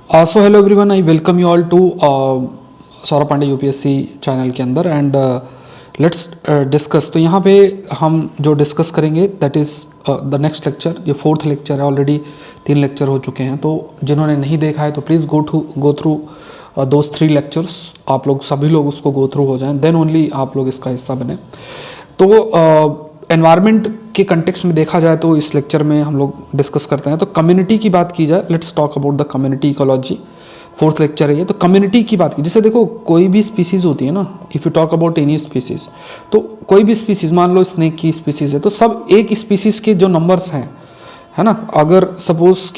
So hello everyone, I welcome you all to Saurabh Pandey UPSC channel के अंदर and let's discuss. तो यहाँ पे हम जो डिस्कस करेंगे that is the next lecture. ये फोर्थ लेक्चर है, ऑलरेडी 3 लेक्चर हो चुके हैं। तो जिन्होंने नहीं देखा है तो please go through those 3 lectures. आप लोग सभी लोग उसको गो थ्रू हो जाएं, देन ओनली आप लोग इसका हिस्सा बने। तो एनवायरनमेंट के कंटेक्स्ट में देखा जाए तो इस लेक्चर में हम लोग डिस्कस करते हैं। तो कम्युनिटी की बात की जाए, let's talk about the community ecology. Fourth lecture है ये। तो कम्युनिटी की बात की, जैसे देखो कोई भी स्पीसीज़ होती है ना, if you talk about any species, तो कोई भी स्पीसीज़, मान लो स्नेक की स्पीसीज़ है, तो सब एक स्पीसीज़ के जो नंबर्स हैं, है ना, अगर सपोज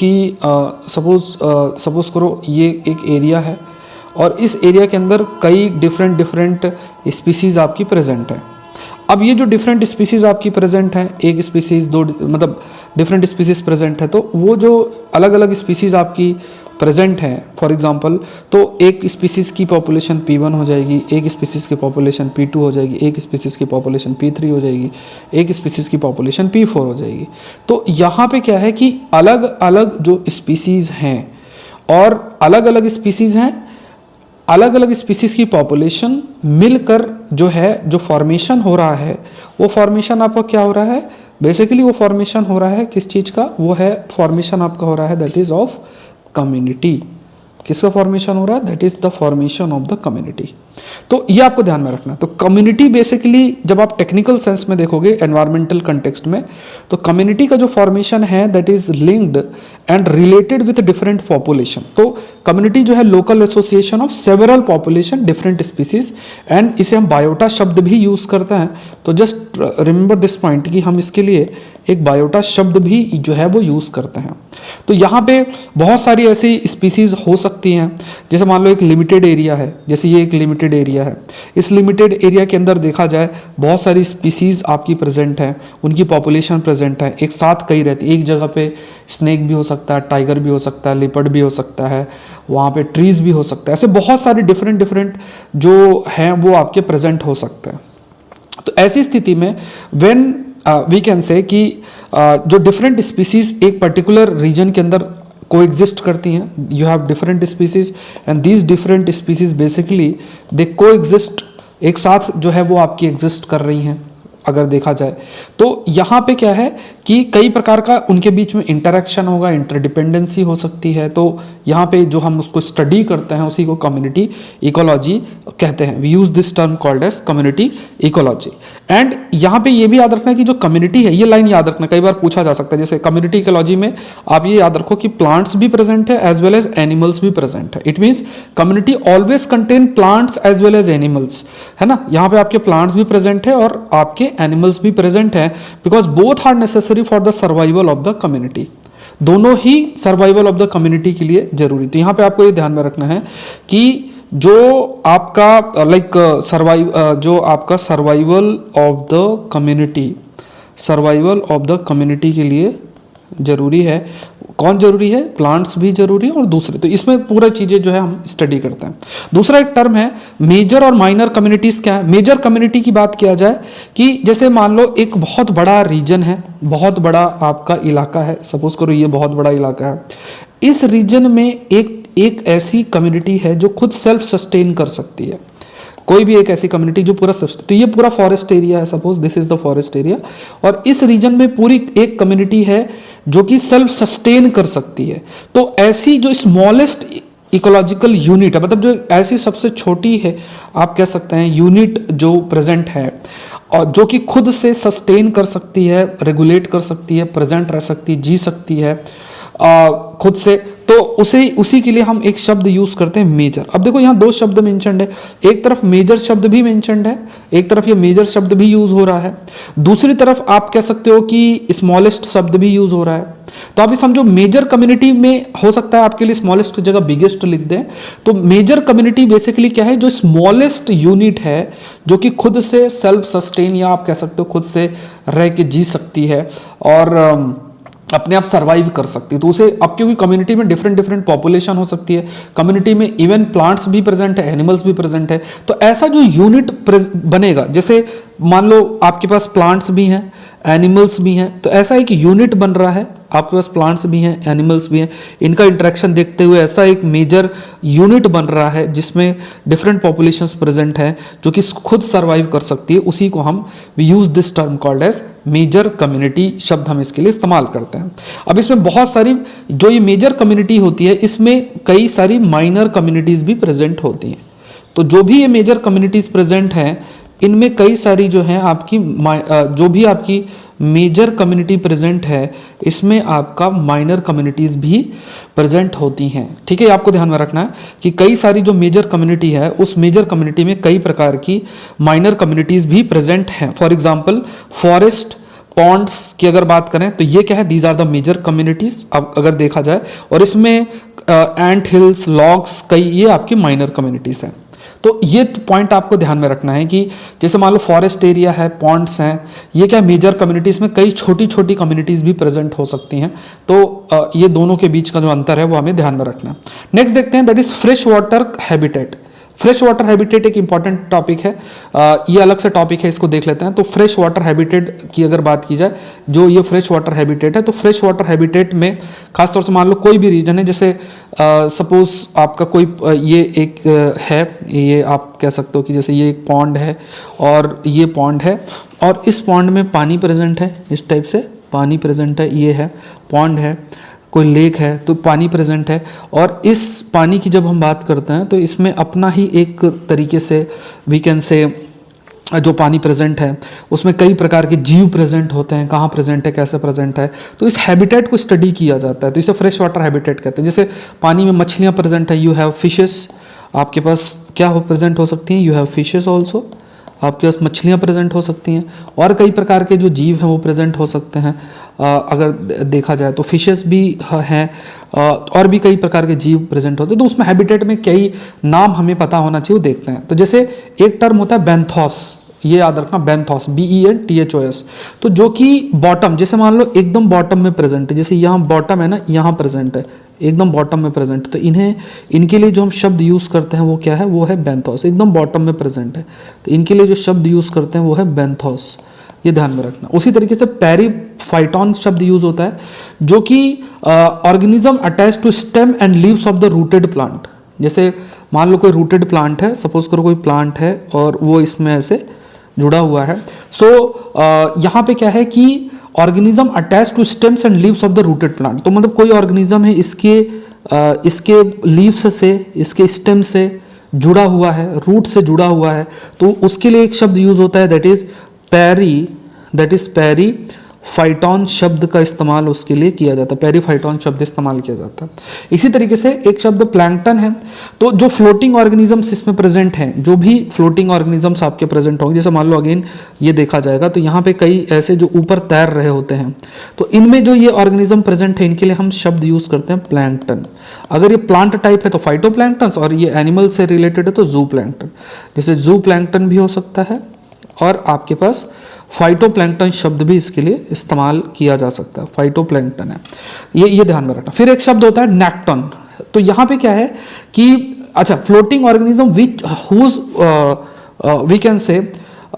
करो ये एक एरिया है और इस एरिया के अंदर कई डिफरेंट स्पीसीज़ आपकी प्रेजेंट है। अब ये जो डिफरेंट स्पीसीज़ आपकी प्रेजेंट हैं, एक स्पीसीज़ दो मतलब डिफरेंट स्पीसीज़ प्रेजेंट है, तो वो जो अलग अलग स्पीसीज़ आपकी प्रेजेंट हैं, फॉर एग्जांपल, तो एक स्पीसीज़ की पॉपुलेशन P1 हो जाएगी, एक स्पीसीज़ की पॉपुलेशन P2 हो जाएगी, एक स्पीसीज़ की पॉपुलेशन P3 हो जाएगी, एक स्पीसीज़ की पॉपुलेशन P4 हो जाएगी। तो यहाँ पे क्या है कि अलग अलग जो स्पीसीज़ हैं और अलग अलग स्पीसीज़ हैं, अलग अलग स्पीसीज़ की पॉपुलेशन मिलकर जो है, जो फॉर्मेशन हो रहा है, वो फॉर्मेशन आपका क्या हो रहा है, बेसिकली वो फॉर्मेशन हो रहा है किस चीज़ का, वो है फॉर्मेशन आपका हो रहा है दैट इज़ ऑफ कम्युनिटी। किसका फॉर्मेशन हो रहा है, that is the formation of the community. तो ये आपको ध्यान में रखना है। तो कम्युनिटी बेसिकली जब आप टेक्निकल सेंस में देखोगे एनवायरमेंटल कंटेक्स्ट में, तो कम्युनिटी का जो फॉर्मेशन है that is linked and related with different population. तो कम्युनिटी जो है local association of several population different species, and इसे हम बायोटा शब्द भी यूज करते हैं। तो जस्ट रिमेंबर दिस पॉइंट कि हम इसके लिए एक बायोटा शब्द भी जो है वो यूज करते हैं। तो यहाँ पे बहुत सारी ऐसी स्पीसीज हो सकती हैं, जैसे मान लो एक लिमिटेड एरिया है, जैसे ये एक लिमिटेड एरिया है, इस लिमिटेड एरिया के अंदर देखा जाए बहुत सारी स्पीसीज आपकी प्रेजेंट है, उनकी पॉपुलेशन प्रेजेंट है, एक साथ कई रहती है। एक जगह पे स्नेक भी हो सकता है, टाइगर भी हो सकता है, लिपर्ड भी हो सकता है, वहाँ पे ट्रीज भी हो सकता है, ऐसे बहुत सारे डिफरेंट जो हैं वो आपके प्रेजेंट हो सकते हैं। तो ऐसी स्थिति में व्हेन वी कैन से कि जो डिफरेंट स्पीसीज एक पर्टिकुलर रीजन के अंदर को एग्जिस्ट करती हैं, you have different species and these different species basically they को एग्जिस्ट, एक साथ जो है वो आपकी एग्जिस्ट कर रही हैं अगर देखा जाए। तो यहाँ पे क्या है कि कई प्रकार का उनके बीच में इंटरेक्शन होगा, इंटरडिपेंडेंसी हो सकती है। तो यहाँ पे जो हम उसको स्टडी करते हैं उसी को कम्युनिटी इकोलॉजी कहते हैं। We use this term called as community ecology. And यहाँ पे ये भी याद रखना कि जो कम्युनिटी है, ये लाइन याद रखना, कई बार पूछा जा सकता है। जैसे कम्युनिटी इकोलॉजी में आप ये याद रखो कि प्लांट्स भी प्रेजेंट है एज वेल एज एनिमल्स भी प्रेजेंट है। It means community always contain plants as well as animals, है ना। यहाँ पे आपके प्लांट्स भी प्रेजेंट है और आपके एनिमल्स भी प्रेजेंट है, because both are necessary for the survival of the community. दोनों ही सर्वाइवल ऑफ द कम्युनिटी के लिए जरूरी। तो यहाँ पे आपको ये ध्यान में रखना है कि जो आपका जो आपका सर्वाइवल ऑफ द कम्युनिटी के लिए जरूरी है। कौन जरूरी है, प्लांट्स भी जरूरी है और दूसरे। तो इसमें पूरा चीजें जो है हम स्टडी करते हैं। दूसरा एक टर्म है मेजर और माइनर कम्युनिटीज। क्या है मेजर कम्युनिटी की बात किया जाए कि जैसे मान लो एक बहुत बड़ा रीजन है, बहुत बड़ा आपका इलाका है, सपोज करो ये बहुत बड़ा इलाका है, इस रीजन में एक ऐसी कम्युनिटी है जो खुद सेल्फ सस्टेन कर सकती है। कोई भी एक ऐसी कम्युनिटी जो पूरा तो ये पूरा फॉरेस्ट एरिया है, suppose this is the forest area, और इस रीजन में पूरी एक कम्युनिटी है जो कि सेल्फ सस्टेन कर सकती है। तो ऐसी जो स्मॉलेस्ट इकोलॉजिकल यूनिट है, मतलब जो ऐसी सबसे छोटी है आप कह सकते हैं यूनिट जो प्रेजेंट है और जो कि खुद से सस्टेन कर सकती है, रेगुलेट कर सकती है, प्रेजेंट रह सकती है, जी सकती है खुद से, तो उसी के लिए हम एक शब्द यूज करते हैं मेजर। अब देखो यहाँ 2 शब्द मेंशन्ड है, एक तरफ मेजर शब्द भी मेंशन्ड है, एक तरफ ये मेजर शब्द भी यूज हो रहा है, दूसरी तरफ आप कह सकते हो कि स्मॉलेस्ट शब्द भी यूज हो रहा है। तो आप ये समझो मेजर कम्युनिटी में हो सकता है आपके लिए स्मॉलेस्ट की जगह बिगेस्ट लिख दें। तो मेजर कम्युनिटी बेसिकली क्या है, जो स्मॉलेस्ट यूनिट है जो कि खुद से सेल्फ सस्टेन, या आप कह सकते हो खुद से रह के जी सकती है और अपने आप सर्वाइव कर सकती है। तो उसे, अब क्योंकि कम्युनिटी में डिफरेंट पॉपुलेशन हो सकती है, कम्युनिटी में इवन प्लांट्स भी प्रेजेंट है, एनिमल्स भी प्रेजेंट है, तो ऐसा जो यूनिट बनेगा, जैसे मान लो आपके पास प्लांट्स भी हैं एनिमल्स भी हैं। तो ऐसा एक यूनिट बन रहा है, आपके पास प्लांट्स भी हैं, एनिमल्स भी हैं, इनका इंटरेक्शन देखते हुए ऐसा एक मेजर यूनिट बन रहा है जिसमें डिफरेंट पॉपुलेशंस प्रेजेंट हैं जो कि खुद सर्वाइव कर सकती है। उसी को हम use this term called as major community, शब्द हम इसके लिए इस्तेमाल करते हैं। अब इसमें बहुत सारी जो ये मेजर कम्युनिटी होती है, इसमें कई सारी माइनर कम्युनिटीज़ भी प्रेजेंट होती हैं। तो जो भी ये मेजर कम्युनिटीज़ प्रेजेंट हैं, इनमें कई सारी जो हैं आपकी जो भी आपकी मेजर कम्युनिटी प्रेजेंट है, इसमें आपका माइनर कम्युनिटीज़ भी प्रेजेंट होती हैं। ठीक है, आपको ध्यान में रखना है कि कई सारी जो मेजर कम्युनिटी है, उस मेजर कम्युनिटी में कई प्रकार की माइनर कम्युनिटीज़ भी प्रेजेंट हैं। फॉर एग्जांपल फॉरेस्ट, पॉन्ड्स की अगर बात करें तो ये क्या है, these are the major communities अब अगर देखा जाए। और इसमें एंट हिल्स, लॉग्स, कई ये आपकी माइनर कम्युनिटीज़ हैं। तो ये पॉइंट आपको ध्यान में रखना है कि जैसे मान लो फॉरेस्ट एरिया है, पॉन्ड्स हैं, ये क्या मेजर कम्युनिटीज़ में कई छोटी छोटी कम्युनिटीज़ भी प्रेजेंट हो सकती हैं। तो ये दोनों के बीच का जो अंतर है वो हमें ध्यान में रखना है। नेक्स्ट देखते हैं, that is fresh water habitat. Fresh water habitat एक इंपॉर्टेंट टॉपिक है, ये अलग से टॉपिक है, इसको देख लेते हैं। तो फ्रेश वाटर हैबिटेट की अगर बात की जाए, जो ये फ्रेश वाटर हैबिटेट है, तो फ्रेश वाटर हैबिटेट में खासतौर से मान लो कोई भी रीजन है, जैसे सपोज आपका कोई ये एक है, ये आप कह सकते हो कि जैसे ये एक पॉन्ड है और ये पॉन्ड है और इस पॉन्ड में पानी प्रेजेंट है, इस टाइप से पानी प्रेजेंट है, ये है पॉन्ड है, कोई लेक है तो पानी प्रेजेंट है। और इस पानी की जब हम बात करते हैं तो इसमें अपना ही एक तरीके से वी कैन से जो पानी प्रेजेंट है उसमें कई प्रकार के जीव प्रेजेंट होते हैं, कहाँ प्रेजेंट है, कैसे प्रेजेंट है, तो इस हैबिटेट को स्टडी किया जाता है। तो इसे फ्रेश वाटर हैबिटेट कहते हैं। जैसे पानी में मछलियाँ प्रेजेंट है, यू हैव फिशेस, आपके पास क्या हो प्रेजेंट हो सकती हैं, यू हैव फिशेस ऑल्सो, आपके पास मछलियाँ प्रेजेंट हो सकती हैं। और कई प्रकार के जो जीव हैं वो प्रेजेंट हो सकते हैं, अगर देखा जाए तो फिशेस भी हैं और भी कई प्रकार के जीव प्रेजेंट होते हैं। तो उसमें हैबिटेट में कई नाम हमें पता होना चाहिए, वो देखते हैं। तो जैसे एक टर्म होता है बेंथोस, ये याद रखना, बेंथोस, BENTHOS, तो जो कि बॉटम, जैसे मान लो एकदम बॉटम में प्रेजेंट है, जैसे यहाँ बॉटम है ना, यहाँ प्रेजेंट है, एकदम बॉटम में प्रेजेंट, तो इनके लिए जो हम शब्द यूज़ करते हैं वो क्या है, वो है बेंथोस, एकदम बॉटम में प्रेजेंट है, तो इनके लिए जो शब्द यूज़ करते हैं वो है बेंथोस, ये ध्यान में रखना। उसी तरीके से पेरीफाइटॉन शब्द यूज होता है, जो कि organism attach to stem and leaves of the rooted plant. जैसे मान लो कोई रूटेड प्लांट है, सपोज करो कोई प्लांट है और वो इसमें ऐसे जुड़ा हुआ है। सो यहाँ पे क्या है कि organism attach to stems and leaves of the rooted plant, तो मतलब कोई ऑर्गेनिज्म है इसके लीव्स से, इसके स्टेम से जुड़ा हुआ है, रूट से जुड़ा हुआ है, तो उसके लिए एक शब्द यूज होता है, दैट इज पेरीफाइटॉन शब्द का इस्तेमाल उसके लिए किया जाता है, पेरीफाइटॉन शब्द इस्तेमाल किया जाता है। इसी तरीके से एक शब्द प्लैंकटन है, तो जो फ्लोटिंग ऑर्गेनिजम्स इसमें प्रेजेंट हैं, जो भी फ्लोटिंग ऑर्गेनिजम्स आपके प्रेजेंट होंगे, जैसे मान लो अगेन ये देखा जाएगा तो यहाँ पे कई ऐसे जो ऊपर तैर रहे होते हैं, तो इनमें जो ये ऑर्गेनिज्म प्रेजेंट है इनके लिए हम शब्द यूज करते हैं प्लैंकटन। अगर ये प्लांट टाइप है तो फाइटोप्लैंक्टन, और ये एनिमल से रिलेटेड है तो जू प्लैंकटन, जैसे जू प्लैंकटन भी हो सकता है और आपके पास फाइटोप्लैंक्टन शब्द भी इसके लिए इस्तेमाल किया जा सकता है, फाइटोप्लैंक्टन है, ये ध्यान में रखना। फिर एक शब्द होता है नेक्टन, तो यहाँ पे क्या है कि अच्छा, floating organism which whose we can say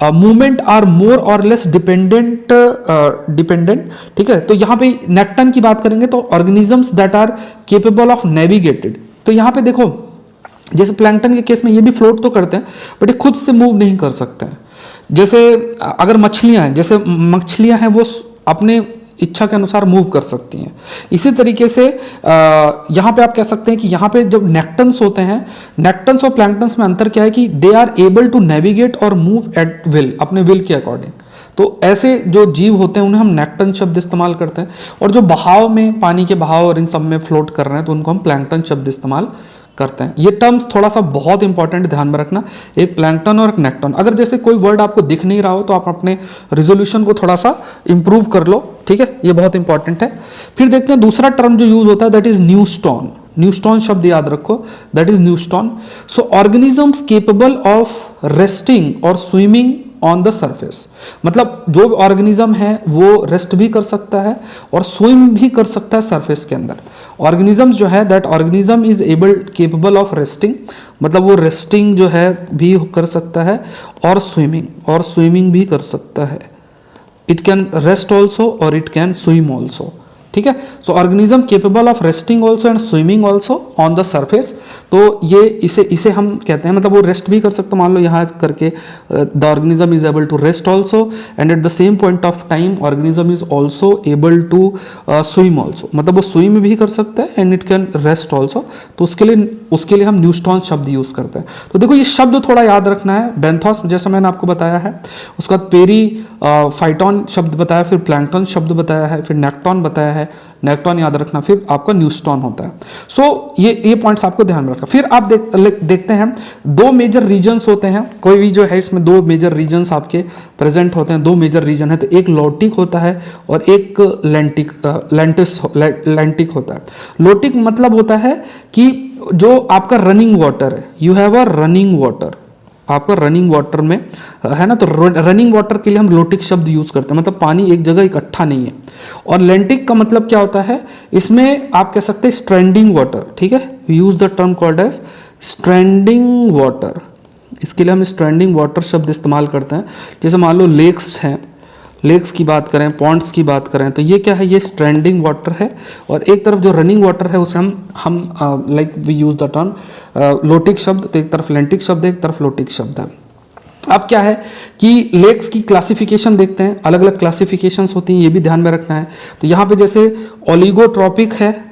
movement are more और लेस डिपेंडेंट, ठीक है। तो यहाँ पे नेक्टन की बात करेंगे तो organisms that are capable of navigated, तो यहाँ पे देखो जैसे प्लैंकटन के केस में ये भी फ्लोट तो करते हैं बट ये खुद से मूव नहीं कर सकते हैं। जैसे अगर मछलियां हैं, जैसे मछलियां हैं वो अपने इच्छा के अनुसार मूव कर सकती हैं। इसी तरीके से यहाँ पे आप कह सकते हैं कि यहाँ पे जब नेक्टन्स होते हैं, नेक्टन्स और प्लैंक्टन्स में अंतर क्या है कि they are able to navigate और मूव एट विल, अपने विल के अकॉर्डिंग। तो ऐसे जो जीव होते हैं उन्हें हम नेक्टन शब्द इस्तेमाल करते हैं, और जो बहाव में, पानी के बहाव और इन सब में फ्लोट कर रहे हैं तो उनको हम प्लैंक्टन शब्द इस्तेमाल करते हैं। ये टर्म्स थोड़ा सा बहुत इंपॉर्टेंट, ध्यान में रखना, एक प्लैंकटन और एक नेक्टन। अगर जैसे कोई वर्ड आपको दिख नहीं रहा हो तो आप अपने रिजोल्यूशन को थोड़ा सा इंप्रूव कर लो, ठीक है, ये बहुत इंपॉर्टेंट है। फिर देखते हैं दूसरा टर्म जो यूज होता है, दैट इज न्यूस्टॉन। न्यूस्टॉन शब्द याद रखो, that is neuston. So organisms capable of resting और स्विमिंग ऑन द सरफेस, मतलब जो ऑर्गेनिज्म है वो रेस्ट भी कर सकता है और स्विम भी कर सकता है सरफेस के अंदर। ऑर्गेनिजम्स जो है, that organism is able capable of resting, मतलब वो रेस्टिंग जो है भी कर सकता है और स्विमिंग भी कर सकता है। इट कैन रेस्ट ऑल्सो और इट कैन स्विम ऑल्सो, ठीक है। So organism capable of resting also and swimming also on the surface. तो ये इसे हम कहते हैं, मतलब वो रेस्ट भी कर सकते, मान लो यहाँ करके the organism is able to rest also and at the same point of time organism is also able to swim also, मतलब वो स्विम भी कर सकता है and it can rest also. तो उसके लिए हम न्यूस्टॉन शब्द यूज करते हैं। तो देखो ये शब्द थोड़ा याद रखना है। बेंथोस जैसा मैंने आपको बताया है, उसके बाद पेरी फाइटॉन शब्द बताया, फिर प्लैंकटन शब्द बताया है, फिर नेक्टॉन बताया है, नेक्टॉन याद रखना, फिर आपका न्यूस्टॉन होता है। सो ये पॉइंट्स आपको ध्यान में रखना। फिर आप देखते हैं दो मेजर रीजन्स होते हैं, कोई भी जो है इसमें दो मेजर रीजन्स आपके प्रेजेंट होते हैं। दो मेजर रीजन है, तो एक लोटिक होता है और एक लैंटिक होता है। लोटिक मतलब होता है कि जो आपका रनिंग वाटर है, you have a running water, आपका रनिंग वाटर में है ना, तो रनिंग वाटर के लिए हम लोटिक शब्द यूज करते हैं, मतलब पानी एक जगह इकट्ठा नहीं है। और लेंटिक का मतलब क्या होता है, इसमें आप कह सकते हैं स्ट्रैंडिंग वाटर, ठीक है, use the term called as standing water. इसके लिए हम स्ट्रैंडिंग वाटर शब्द इस्तेमाल करते हैं। जैसे मान लो लेक्स हैं, लेक्स की बात करें, पॉन्ड्स की बात करें, तो ये क्या है, ये स्ट्रैंडिंग वाटर है। और एक तरफ जो रनिंग वाटर है उसे हम like we use the term lotic शब्द, तो एक तरफ लेंटिक शब्द है, एक तरफ लोटिक शब्द है। अब क्या है कि लेक्स की क्लासिफिकेशन देखते हैं, अलग अलग क्लासिफिकेशंस होती हैं, ये भी ध्यान में रखना है। तो यहाँ पे जैसे ओलिगोट्रॉपिक है,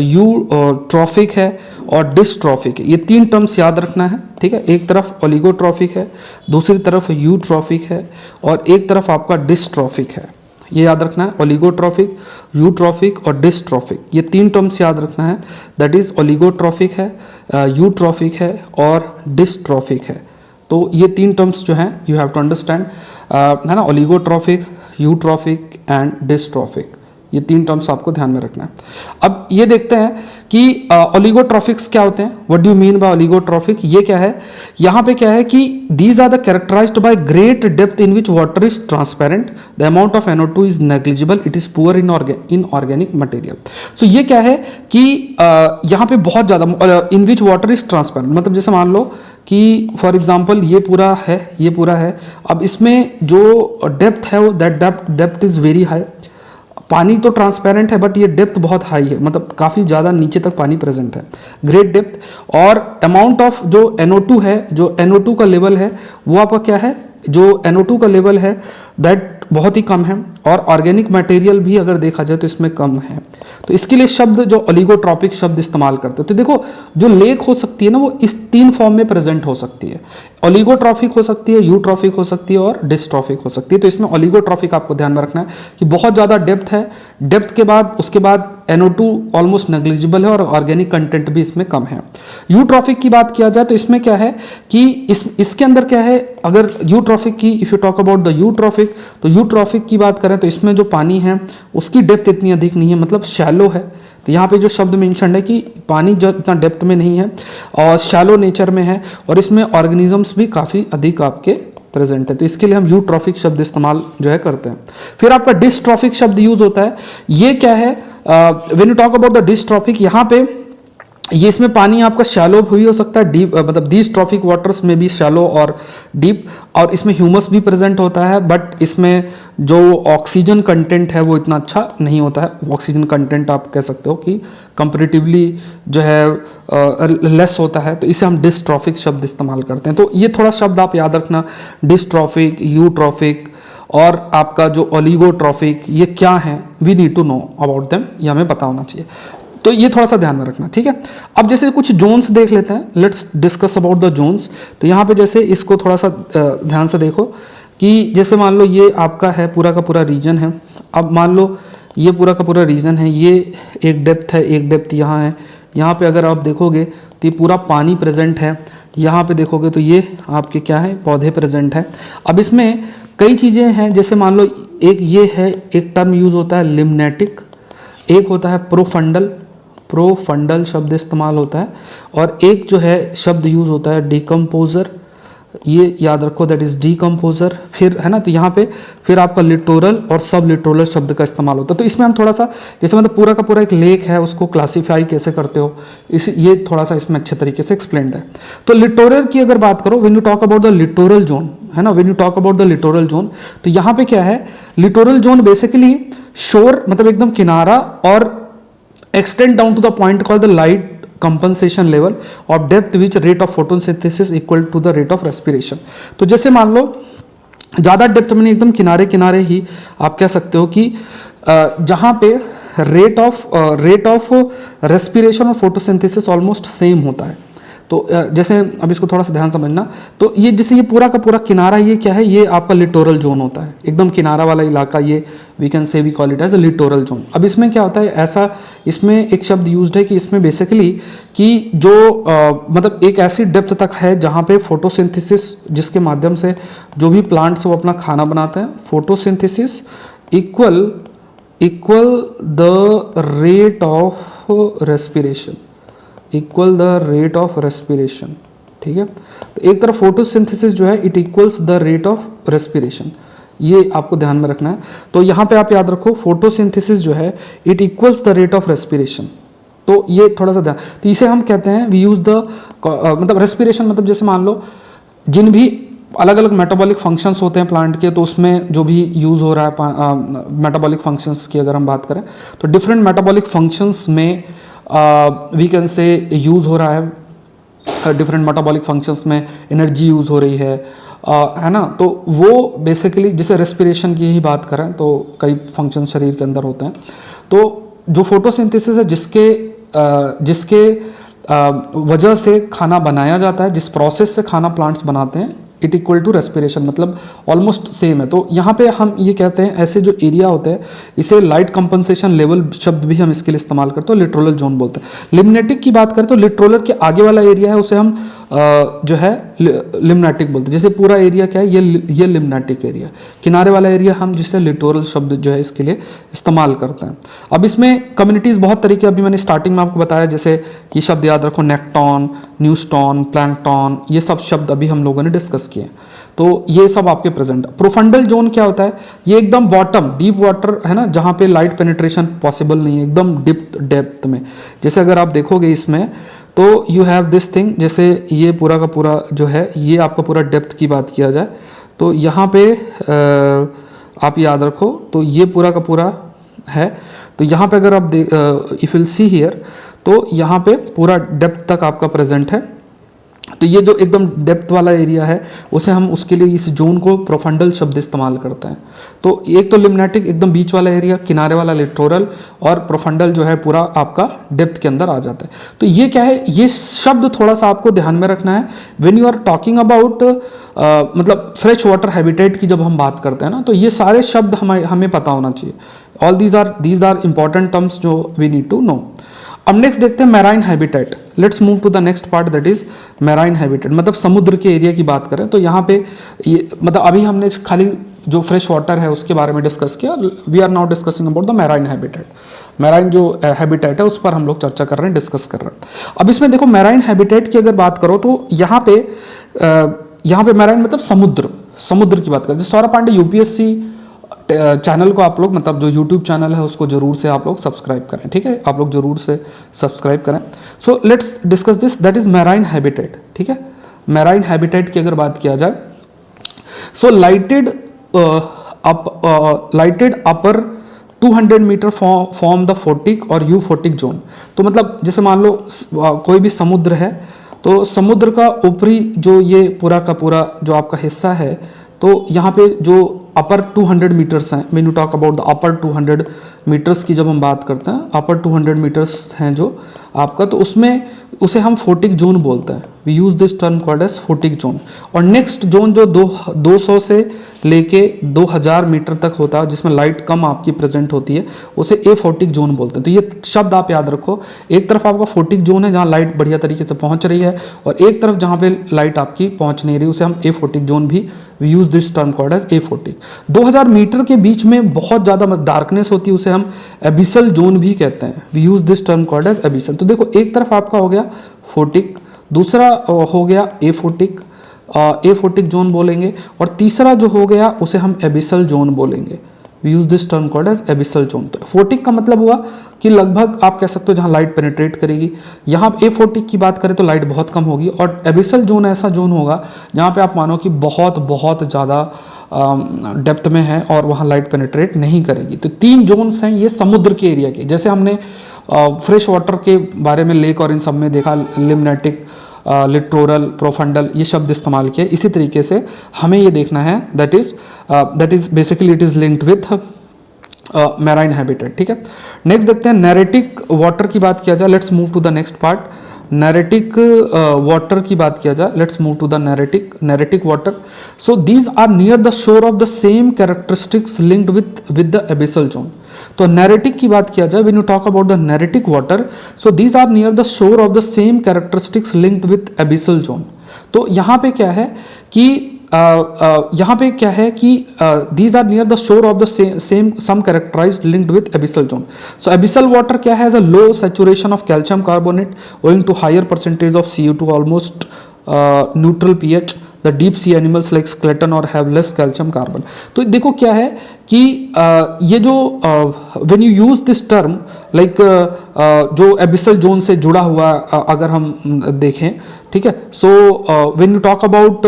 यूट्रॉफिक है और डिस्ट्रॉफिक है, ये तीन टर्म्स याद रखना है, ठीक है। एक तरफ ओलिगोट्रॉफिक है, दूसरी तरफ यूट्रॉफिक है और एक तरफ आपका डिस्ट्रॉफिक है, ये याद रखना है। ओलिगोट्रॉफिक, यूट्रॉफिक और डिस्ट्रॉफिक, ये तीन टर्म्स याद रखना है। दैट इज ओलिगोट्रॉफिक है, यूट्रॉफिक है और डिस्ट्रॉफिक है। तो ये तीन टर्म्स जो हैं यू हैव टू अंडरस्टैंड, है ना, ओलिगोट्रॉफिक, यूट्रॉफिक एंड डिस्ट्रॉफिक, ये तीन टर्म्स आपको ध्यान में रखना है। अब ये देखते हैं कि ओलिगोट्रॉफिक्स क्या होते हैं, what do you mean by oligotrophic. ये क्या है, यहाँ पे क्या है कि these are the characterised by great depth in which water is transparent, the amount of NO2 is negligible, it is poor in organic material. So ये क्या है कि यहाँ पे बहुत ज़्यादा in which water is transparent, मतलब जैसे मान लो कि फॉर एग्जाम्पल ये पूरा है, अब इसमें जो डेप्थ है वो डेप्थ इज वेरी हाई। पानी तो ट्रांसपेरेंट है बट ये डेप्थ बहुत हाई है, मतलब काफ़ी ज़्यादा नीचे तक पानी प्रेजेंट है, ग्रेट डेप्थ। और अमाउंट ऑफ जो NO2 है, जो NO2 का लेवल है वो आपका क्या है, जो NO2 का लेवल है दैट बहुत ही कम है। और ऑर्गेनिक मटेरियल भी अगर देखा जाए तो इसमें कम है। तो इसके लिए शब्द जो ओलिगोट्रॉपिक शब्द इस्तेमाल करते हैं। तो देखो जो लेक हो सकती है ना, वो इस तीन फॉर्म में प्रेजेंट हो सकती है, ओलिगोट्रॉफिक हो सकती है, यूट्रॉफिक हो सकती है और डिस्ट्रॉफिक हो सकती है। तो इसमें ओलिगोट्रॉफिक आपको ध्यान में रखना है कि बहुत ज़्यादा डेप्थ है, डेप्थ के बाद उसके बाद NO2 ऑलमोस्ट नेग्लिजिबल है और ऑर्गेनिक कंटेंट भी इसमें कम है। यूट्रॉफिक की बात किया जाए तो इसमें क्या है कि इसके अंदर क्या है, अगर यूट्रॉफिक की if you talk about the eutrophic, तो यूट्रॉफिक की बात करें तो इसमें जो पानी है उसकी डेप्थ इतनी अधिक नहीं है, मतलब शैलो है। तो यहाँ पे जो शब्द मेंशन है कि पानी जो इतना डेप्थ में नहीं है और शैलो नेचर में है, और इसमें ऑर्गेनिजम्स भी काफ़ी अधिक आपके प्रेजेंट है। तो इसके लिए हम यूट्रॉफिक शब्द इस्तेमाल जो है करते हैं। फिर आपका डिस्ट्रॉफिक शब्द यूज होता है। ये क्या है, when you talk about the dystrophic, यहाँ पे ये इसमें पानी आपका शैलो भी हो सकता है, डीप, मतलब दीज ट्रॉफिक वाटर्स में भी शैलो और डीप, और इसमें ह्यूमस भी प्रेजेंट होता है, बट इसमें जो ऑक्सीजन कंटेंट है वो इतना अच्छा नहीं होता है। ऑक्सीजन कंटेंट आप कह सकते हो कि कंपेरेटिवली जो है लेस होता है, तो इसे हम डिस्ट्रॉफिक शब्द इस्तेमाल करते हैं। तो ये थोड़ा शब्द आप याद रखना, डिस्ट्रॉफिक, यूट्रॉफिक और आपका जो ओलिगोट्रॉफिक, ये क्या है, we need to know about them, ये हमें पता होना चाहिए। तो ये थोड़ा सा ध्यान में रखना, ठीक है। अब जैसे कुछ जोन्स देख लेते हैं, let's discuss about the zones. तो यहाँ पे जैसे इसको थोड़ा सा ध्यान से देखो कि जैसे मान लो ये आपका है पूरा का पूरा रीजन है। अब मान लो ये पूरा का पूरा रीजन है, ये एक डेप्थ है, एक डेप्थ यहाँ है। यहाँ पे अगर आप देखोगे तो ये पूरा पानी प्रेजेंट है। यहाँ पे देखोगे तो ये आपके क्या है, पौधे प्रेजेंट है। अब इसमें कई चीज़ें हैं, जैसे मान लो एक ये है, एक टर्म यूज़ होता है लिम्नेटिक, एक होता है प्रोफंडल शब्द इस्तेमाल होता है, और एक जो है शब्द यूज़ होता है डिकम्पोजर, ये याद रखो, दैट इज डीकम्पोजर। फिर है ना, तो यहाँ पे फिर आपका लिटोरल और सब लिटोरल शब्द का इस्तेमाल होता है। तो इसमें हम थोड़ा सा, जैसे मतलब पूरा का पूरा एक लेक है, उसको क्लासीफाई कैसे करते हो, इस ये थोड़ा सा इसमें अच्छे तरीके से एक्सप्लेंड है। तो लिटोरल की अगर बात करो, when you talk about the littoral zone, है ना, when you talk about the littoral zone, तो यहाँ पे क्या है, लिटोरल जोन बेसिकली शोर मतलब एकदम किनारा और extend down to the point called the light compensation level of depth which rate of photosynthesis equal to the rate of respiration। तो जैसे मान लो ज़्यादा डेप्थ में नहीं, एकदम किनारे किनारे ही आप कह सकते हो कि जहाँ पे रेट ऑफ रेस्पिरेशन और फोटोसिंथेसिस ऑलमोस्ट सेम होता है। तो जैसे अब इसको थोड़ा सा ध्यान समझना, तो ये जैसे ये पूरा का पूरा किनारा, ये क्या है, ये आपका लिटोरल जोन होता है, एकदम किनारा वाला इलाका, ये we can say we call it as a littoral zone. अब इसमें क्या होता है, ऐसा इसमें एक शब्द यूज्ड है कि इसमें बेसिकली कि जो मतलब एक ऐसी डेप्थ तक है जहाँ पे फोटोसिंथेसिस, जिसके माध्यम से जो भी प्लांट्स वो अपना खाना बनाते हैं, photosynthesis equal the rate of respiration, equal the rate of respiration. ठीक है, तो एक तरफ फोटोसिंथेसिस जो है it equals the rate of respiration, ये आपको ध्यान में रखना है। तो यहाँ पे आप याद रखो, फोटोसिंथेसिस जो है it equals the rate of respiration. तो ये थोड़ा सा ध्यान, तो इसे हम कहते हैं वी यूज द मतलब रेस्पिरेशन, मतलब जैसे मान लो जिन भी अलग अलग मेटाबॉलिक फंक्शंस होते हैं प्लांट के, तो उसमें जो भी यूज़ हो रहा है मेटाबॉलिक फंक्शंस की अगर हम बात करें, तो डिफरेंट मेटाबॉलिक फंक्शंस में वी कैन से यूज़ हो रहा है, डिफरेंट मेटाबॉलिक फंक्शंस में एनर्जी यूज़ हो रही है ना। तो वो बेसिकली जैसे रेस्पिरेशन की ही बात करें तो कई फंक्शन शरीर के अंदर होते हैं। तो जो फोटोसिंथेसिस है, जिसके वजह से खाना बनाया जाता है, जिस प्रोसेस से खाना प्लांट्स बनाते हैं, इट इक्वल टू रेस्पिरेशन, मतलब ऑलमोस्ट सेम है। तो यहाँ पे हम ये कहते हैं, ऐसे जो एरिया होते हैं इसे लाइट कंपनसेशन लेवल शब्द भी हम इसके लिए इस्तेमाल करते हैं, लिटोरल जोन बोलते हैं। लिम्नेटिक की बात करें तो लिटोरल के आगे वाला एरिया है उसे हम जो है लिम्नेटिक बोलते हैं। जैसे पूरा एरिया क्या है, ये लिम्नेटिक एरिया, किनारे वाला एरिया हम जिसे लिटोरल शब्द जो है इसके लिए इस्तेमाल करते हैं। अब इसमें कम्युनिटीज़ बहुत तरीके, अभी मैंने स्टार्टिंग में आपको बताया, जैसे ये शब्द याद रखो, नेक्टॉन, न्यूस्टॉन, प्लैंकटॉन, ये सब शब्द अभी हम लोगों ने डिस्कस किए। तो ये सब आपके प्रेजेंट। प्रोफंडल जोन क्या होता है, ये एकदम बॉटम डीप वाटर है ना, जहाँ पे लाइट पेनिट्रेशन पॉसिबल नहीं है, एकदम डेप्थ में। जैसे अगर आप देखोगे इसमें, तो यू हैव दिस थिंग, जैसे ये पूरा का पूरा जो है, ये आपका पूरा डेप्थ की बात किया जाए तो यहाँ पे आप याद रखो, तो ये पूरा का पूरा है। तो यहाँ पे अगर आप इफ विल सी हियर, तो यहाँ पे पूरा डेप्थ तक आपका प्रेजेंट है। तो ये जो एकदम डेप्थ वाला एरिया है, उसे हम उसके लिए इस जोन को प्रोफंडल शब्द इस्तेमाल करते हैं। तो एक तो लिम्नेटिक एकदम बीच वाला एरिया, किनारे वाला लिटोरल, और प्रोफंडल जो है पूरा आपका डेप्थ के अंदर आ जाता है। तो ये क्या है, ये शब्द थोड़ा सा आपको ध्यान में रखना है when you are talking about मतलब फ्रेश वाटर हैबिटेट की जब हम बात करते हैं ना, तो ये सारे शब्द हमें पता होना चाहिए। All these are important terms जो वी नीड टू नो। अब नेक्स्ट देखते हैं marine habitat. Let's move to the next part, that is marine habitat, मतलब समुद्र के एरिया की बात करें तो यहाँ पे ये मतलब अभी हमने खाली जो फ्रेश वाटर है उसके बारे में डिस्कस किया। We are now discussing about the marine habitat. Marine जो हैबिटेट है उस पर हम लोग चर्चा कर रहे हैं, डिस्कस कर रहे हैं। अब इसमें देखो, मैराइन हैबिटेट की अगर बात करो तो यहाँ पे मैराइन मतलब समुद्र की बात करें। जैसे सौरभ पांडे यूपीएससी चैनल को आप लोग, मतलब जो यूट्यूब चैनल है उसको जरूर से आप लोग सब्सक्राइब करें, ठीक है, आप लोग जरूर से सब्सक्राइब करें। So let's discuss this, that is marine habitat. ठीक है, मैराइन हैबिटेट की अगर बात किया जाए, so lighted upper 200 metre form the photic और यूफोटिक जोन। तो मतलब जैसे मान लो कोई भी समुद्र है, तो समुद्र का ऊपरी जो ये पूरा का पूरा जो आपका हिस्सा है, तो यहाँ पे जो अपर 200 मीटर्स हैं, when you talk about the upper 200 metres की जब हम बात करते हैं, अपर 200 मीटर्स हैं जो आपका, तो उसमें उसे हम फोटिक जोन बोलते हैं। We use this term called as photic zone. और नेक्स्ट जोन जो 200 से लेके 2000 मीटर तक होता है, जिसमें लाइट कम आपकी प्रेजेंट होती है, उसे ए फोटिक जोन बोलते हैं। तो ये शब्द आप याद रखो, एक तरफ आपका फोटिक जोन है जहाँ लाइट बढ़िया तरीके से पहुँच रही है, और एक तरफ जहाँ पे लाइट आपकी पहुँच नहीं रही उसे हम ए फोटिक जोन भी, we use this term called as aphotic. 2000 metre के बीच में बहुत ज़्यादा डार्कनेस होती है, उसे हम एबिसल जोन भी कहते हैं। We use this term called as abyssal. तो देखो, एक तरफ आपका हो गया फोटिक, दूसरा हो गया ए फोटिक, एफोटिक जोन बोलेंगे, और तीसरा जो हो गया उसे हम एबिसल जोन बोलेंगे। We use this term called as abyssal zone. तो एफोटिक का मतलब हुआ कि लगभग आप कह सकते हो जहाँ लाइट पेनिट्रेट करेगी। यहाँ एफोटिक की बात करें तो लाइट बहुत कम होगी, और एबिसल जोन ऐसा जोन होगा जहाँ पे आप मानो कि बहुत बहुत ज़्यादा डेप्थ में है और वहाँ लाइट पेनिट्रेट नहीं करेगी। तो 3 जोन्स हैं ये समुद्र के एरिया के। जैसे हमने फ्रेश वाटर के बारे में लेक और इन सब में देखा, लिम्नेटिक, लिटोरल, प्रोफंडल, ये शब्द इस्तेमाल किए। इसी तरीके से हमें ये देखना है, that is basically it is linked with marine habitat. ठीक है, नेक्स्ट देखते हैं नैरेटिक वाटर की बात किया जाए। Let's move to the next part. Neritic water की बात किया जाए, let's move to the neritic water. So these are near the shore of the same characteristics linked with the abyssal zone. तो neritic की बात किया जाए, when you talk about the neritic water, so these are near the shore of the same characteristics linked with abyssal zone. तो यहाँ पे क्या है कि these are near the shore of the same some characterized linked with abyssal zone. So abyssal water क्या है, has a low saturation of calcium carbonate owing to higher percentage of CO2, almost neutral pH. The deep sea animals like skeleton or have less calcium carbon. तो देखो क्या है कि ये जो when you use this term like जो abyssal zone से जुड़ा हुआ अगर हम देखें, ठीक है, so when you talk about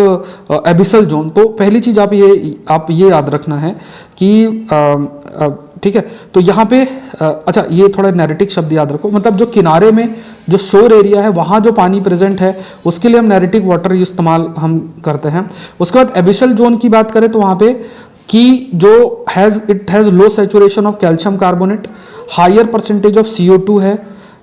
abyssal zone, तो पहली चीज़ आप ये याद रखना है कि ठीक है, तो यहाँ पे अच्छा ये थोड़ा नैरेटिक शब्द याद रखो, मतलब जो किनारे में जो शोर एरिया है वहाँ जो पानी प्रेजेंट है उसके लिए हम नैरेटिक वाटर इस्तेमाल हम करते हैं। उसके बाद एबिसल जोन की बात करें तो वहाँ पे कि जो it has low saturation of calcium carbonate, higher percentage of CO2 है।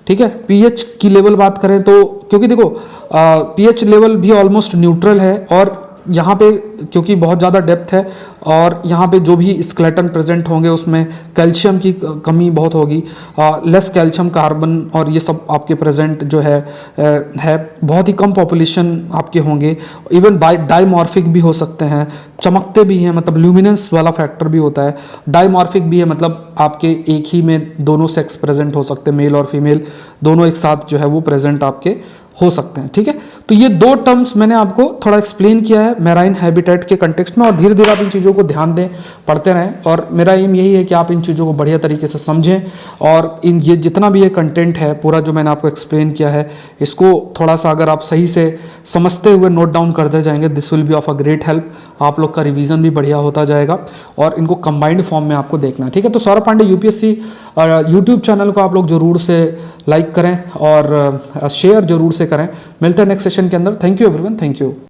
ठीक है, पीएच की लेवल बात करें तो क्योंकि देखो पीएच लेवल भी ऑलमोस्ट न्यूट्रल है, और यहाँ पे क्योंकि बहुत ज़्यादा डेप्थ है और यहाँ पे जो भी स्केलेटन प्रेजेंट होंगे उसमें कैल्शियम की कमी बहुत होगी, लेस कैल्शियम कार्बन और ये सब आपके प्रेजेंट जो है बहुत ही कम पॉपुलेशन आपके होंगे। इवन डाइमॉर्फिक भी हो सकते हैं, चमकते भी हैं, मतलब ल्यूमिनेंस वाला फैक्टर भी होता है। डाइमॉर्फिक भी है, मतलब आपके एक ही में दोनों सेक्स प्रेजेंट हो सकते हैं, मेल और फीमेल दोनों एक साथ जो है वो प्रेजेंट आपके हो सकते हैं। ठीक है, तो ये 2 टर्म्स मैंने आपको थोड़ा एक्सप्लेन किया है मैराइन हैबिटेट के कंटेक्स्ट में, और धीरे धीरे आप इन चीज़ों को ध्यान दें, पढ़ते रहें, और मेरा एम यही है कि आप इन चीज़ों को बढ़िया तरीके से समझें, और ये जितना भी ये कंटेंट है पूरा जो मैंने आपको एक्सप्लेन किया है, इसको थोड़ा सा अगर आप सही से समझते हुए नोट डाउन करते जाएंगे, this will be of a great help. आप लोग का रिवीजन भी बढ़िया होता जाएगा, और इनको कंबाइंड फॉर्म में आपको देखना है। ठीक है, तो Saurabh Pandey UPSC YouTube channel को आप लोग जरूर से लाइक करें और शेयर जरूर से करें। मिलते हैं नेक्स्ट सेशन के अंदर। Thank you everyone, thank you.